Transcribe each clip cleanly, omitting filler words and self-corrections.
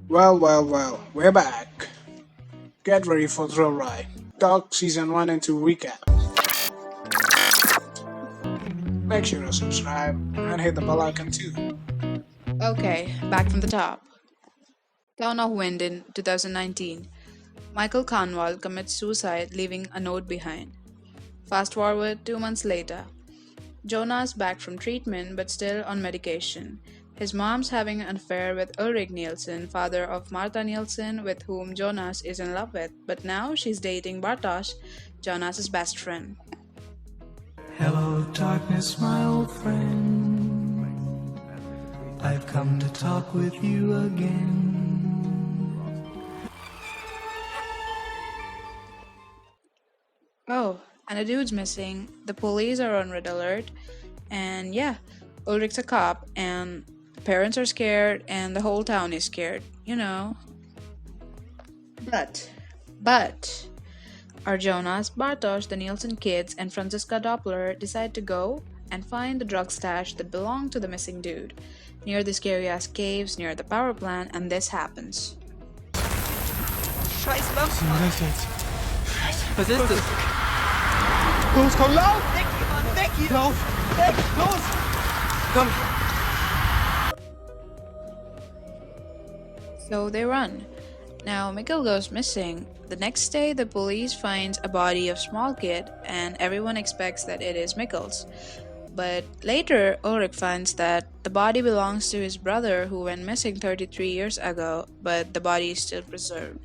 Well, we're back. Get ready for the ride. Talk Season 1 and 2 recap. Make sure to subscribe and hit the bell icon too. Okay, back from the top. Town of Wind in 2019. Michael Carnwall commits suicide, leaving a note behind. Fast forward 2 months later. Jonas back from treatment but still on medication. His mom's having an affair with Ulrich Nielsen, father of Martha Nielsen, with whom Jonas is in love with, but now she's dating Bartosz, Jonas's best friend. Hello, darkness, my old friend. I've come to talk with you again. Oh, and a dude's missing. The police are on red alert, and yeah, Ulrich's a cop, and the parents are scared, and the whole town is scared, you know. But, our Jonas, Bartosz, the Nielsen kids, and Franziska Doppler decide to go and find the drug stash that belonged to the missing dude, near the scary ass caves near the power plant, and this happens. Scheiß Lampen! Was ist das jetzt? Was ist das? Los, komm, lauf! Weg hier, Mann! Weg hier! Lauf! Weg! Los! Komm! So they run. Now Mikkel goes missing. The next day, the police finds a body of small kid, and everyone expects that it is Mikkel's. But later, Ulrich finds that the body belongs to his brother who went missing 33 years ago, but the body is still preserved.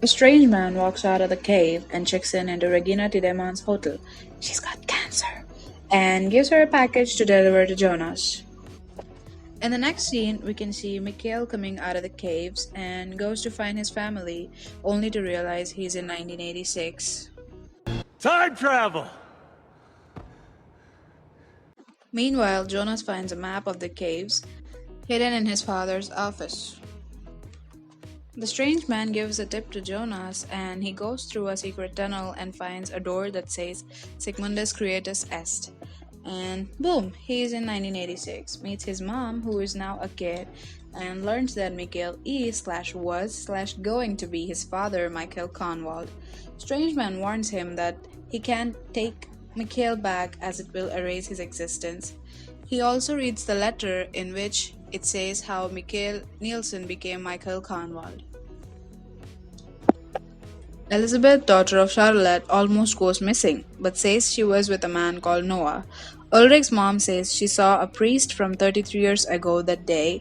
A strange man walks out of the cave and checks in into Regina Tidemann's hotel. She's got cancer, and gives her a package to deliver to Jonas. In the next scene, we can see Mikhail coming out of the caves and goes to find his family, only to realize he's in 1986. Time travel! Meanwhile, Jonas finds a map of the caves hidden in his father's office. The strange man gives a tip to Jonas, and he goes through a secret tunnel and finds a door that says Sigmundus Creatus Est. And boom, he is in 1986, meets his mom, who is now a kid, and learns that Mikhail is/was/going to be his father, Michael Conwald. Strange man warns him that he can't take Mikhail back as it will erase his existence. He also reads the letter in which it says how Mikhail Nielsen became Michael Conwald. Elizabeth, daughter of Charlotte, almost goes missing, but says she was with a man called Noah. Ulrich's mom says she saw a priest from 33 years ago that day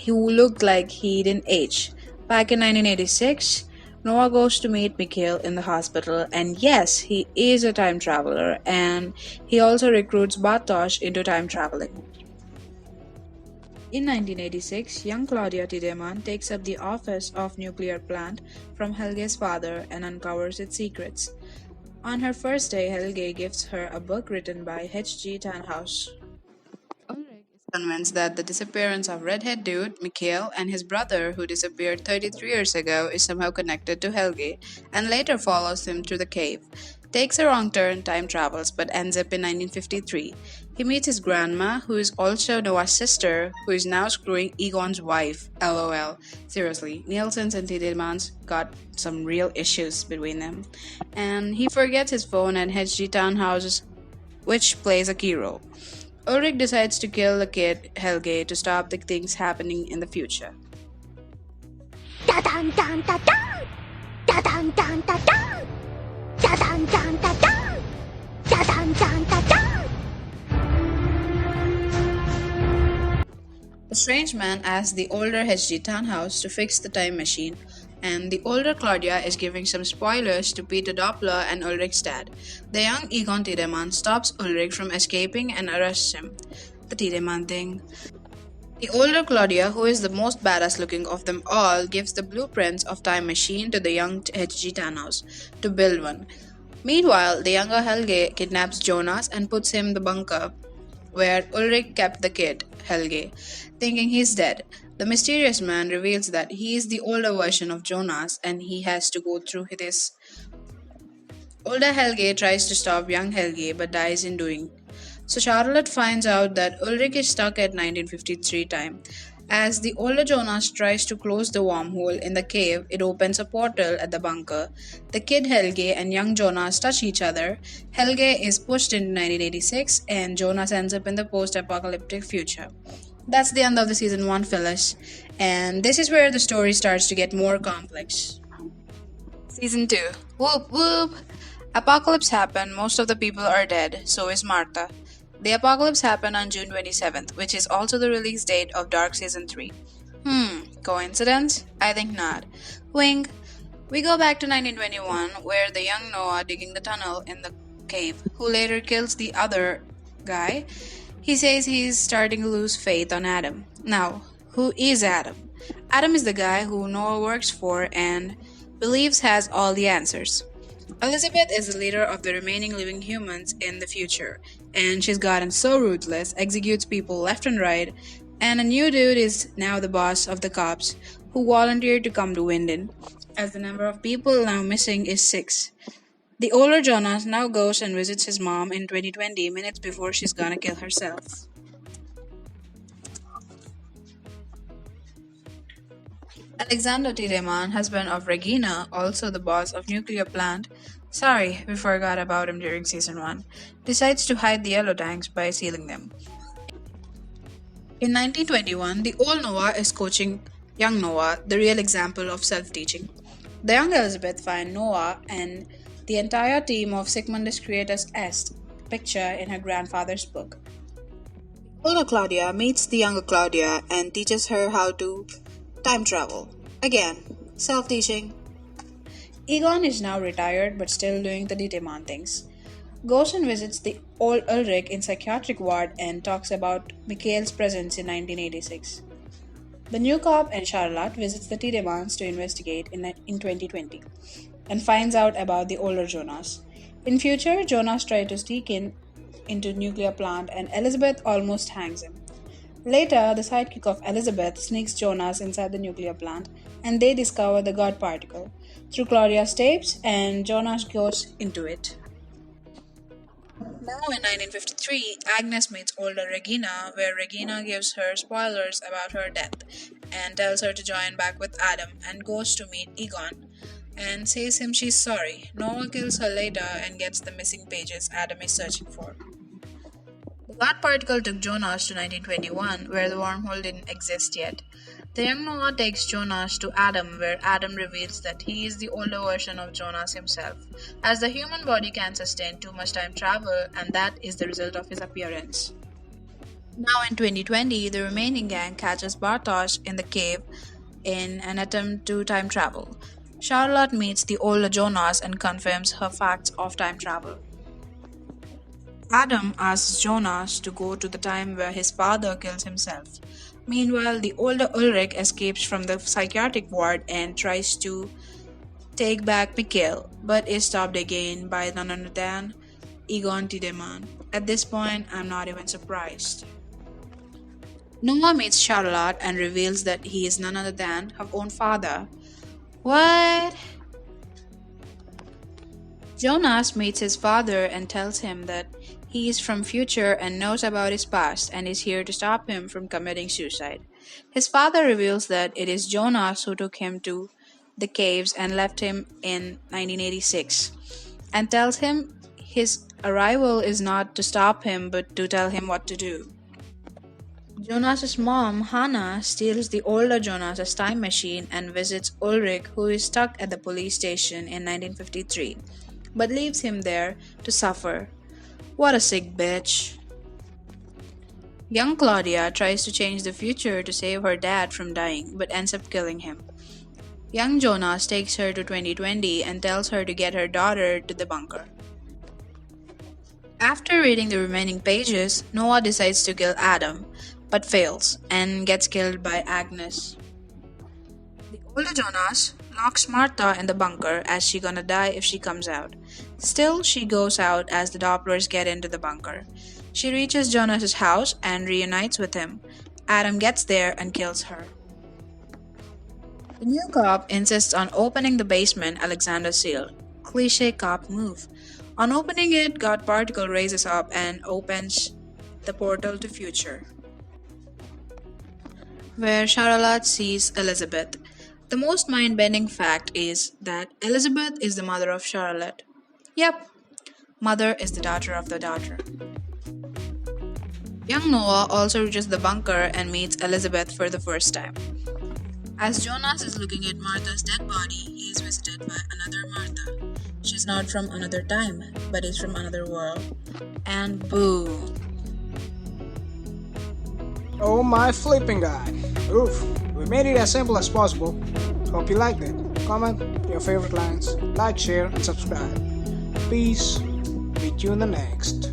who looked like he didn't age. Back in 1986, Noah goes to meet Mikhail in the hospital, and yes, he is a time traveler, and he also recruits Bartosz into time traveling. In 1986, young Claudia Tiedemann takes up the office of nuclear plant from Helge's father and uncovers its secrets. On her first day, Helge gives her a book written by H.G. Tannhaus. Ulrich is convinced that the disappearance of redhead dude, Mikhail, and his brother, who disappeared 33 years ago, is somehow connected to Helge, and later follows him to the cave. Takes a wrong turn, time travels, but ends up in 1953. He meets his grandma, who is also Noah's sister, who is now screwing Egon's wife. LOL. Seriously, Nielsen's and Tiedemanns got some real issues between them. And he forgets his phone at H.G. Townhouses, which plays a key role. Ulrich decides to kill the kid, Helge, to stop the things happening in the future. Da dun dun da dun! Da dun dun da dun! Da dun dun da dun! Da dun dun da dun! The strange man asks the older H.G. Tannhaus to fix the time machine, and the older Claudia is giving some spoilers to Peter Doppler and Ulrich's dad. The young Egon Tiedemann stops Ulrich from escaping and arrests him. The Tiedemann thing. The older Claudia, who is the most badass looking of them all, gives the blueprints of time machine to the young H.G. Tannhaus to build one. Meanwhile, the younger Helge kidnaps Jonas and puts him in the bunker where Ulrich kept the kid, Helge, thinking he's dead. The mysterious man reveals that he is the older version of Jonas and he has to go through this. Older Helge tries to stop young Helge but dies in doing. So Charlotte finds out that Ulrich is stuck at 1953 time. As the older Jonas tries to close the wormhole in the cave, it opens a portal at the bunker. The kid Helge and young Jonas touch each other. Helge is pushed into 1986 and Jonas ends up in the post-apocalyptic future. That's the end of the season 1, Phyllis. And this is where the story starts to get more complex. Season 2. Whoop whoop! Apocalypse happened, most of the people are dead, so is Martha. The apocalypse happened on June 27th, which is also the release date of Dark Season 3. Coincidence? I think not. Wink. We go back to 1921, where the young Noah digging the tunnel in the cave, who later kills the other guy. He says he's starting to lose faith on Adam. Now, who is Adam? Adam is the guy who Noah works for and believes has all the answers. Elizabeth is the leader of the remaining living humans in the future, and she's gotten so ruthless, executes people left and right, and a new dude is now the boss of the cops, who volunteered to come to Winden, as the number of people now missing is 6. The older Jonas now goes and visits his mom in 2020 minutes before she's gonna kill herself. Alexander Tiedemann, husband of Regina, also the boss of nuclear plant, sorry, we forgot about him during season 1, decides to hide the yellow tanks by sealing them. In 1921, the old Noah is coaching young Noah, the real example of self-teaching. The young Elizabeth find Noah and the entire team of Sigmundus Creatus Est picture in her grandfather's book. The older Claudia meets the younger Claudia and teaches her how to time travel. Again, self-teaching. Egon is now retired but still doing the Tiedemann things. Goes and visits the old Ulrich in psychiatric ward and talks about Mikhail's presence in 1986. The new cop and Charlotte visits the Tiedemanns to investigate in 2020 and finds out about the older Jonas. In future, Jonas tries to sneak into nuclear plant and Elizabeth almost hangs him. Later, the sidekick of Elizabeth sneaks Jonas inside the nuclear plant and they discover the God particle through Claudia's tapes and Jonas goes into it. Now in 1953, Agnes meets older Regina, where Regina gives her spoilers about her death and tells her to join back with Adam and goes to meet Egon and says him she's sorry. Noah kills her later and gets the missing pages Adam is searching for. The God particle took Jonas to 1921, where the wormhole didn't exist yet. The young Noah takes Jonas to Adam, where Adam reveals that he is the older version of Jonas himself, as the human body can sustain too much time travel, and that is the result of his appearance. Now in 2020, the remaining gang catches Bartosz in the cave in an attempt to time travel. Charlotte meets the older Jonas and confirms her facts of time travel. Adam asks Jonas to go to the time where his father kills himself. Meanwhile, the older Ulrich escapes from the psychiatric ward and tries to take back Mikhail, but is stopped again by none other than Egon Tiedemann. At this point, I'm not even surprised. Noah meets Charlotte and reveals that he is none other than her own father. What? Jonas meets his father and tells him that he is from future and knows about his past and is here to stop him from committing suicide. His father reveals that it is Jonas who took him to the caves and left him in 1986 and tells him his arrival is not to stop him but to tell him what to do. Jonas's mom, Hannah, steals the older Jonas's time machine and visits Ulrich, who is stuck at the police station in 1953, but leaves him there to suffer. What a sick bitch. Young Claudia tries to change the future to save her dad from dying, but ends up killing him. Young Jonas takes her to 2020 and tells her to get her daughter to the bunker. After reading the remaining pages, Noah decides to kill Adam, but fails and gets killed by Agnes. The older Jonas locks Martha in the bunker as she gonna die if she comes out. Still, she goes out as the Dopplers get into the bunker. She reaches Jonas's house and reunites with him. Adam gets there and kills her. The new cop insists on opening the basement Alexander sealed. Cliché cop move. On opening it, God Particle raises up and opens the portal to future, where Charlotte sees Elizabeth. The most mind-bending fact is that Elizabeth is the mother of Charlotte. Yep, mother is the daughter of the daughter. Young Noah also reaches the bunker and meets Elizabeth for the first time. As Jonas is looking at Martha's dead body, he is visited by another Martha. She's not from another time, but is from another world. And boom. Oh my flipping god. Oof, we made it as simple as possible. Hope you liked it. Comment your favorite lines, like, share, and subscribe. Peace. Meet you in the next.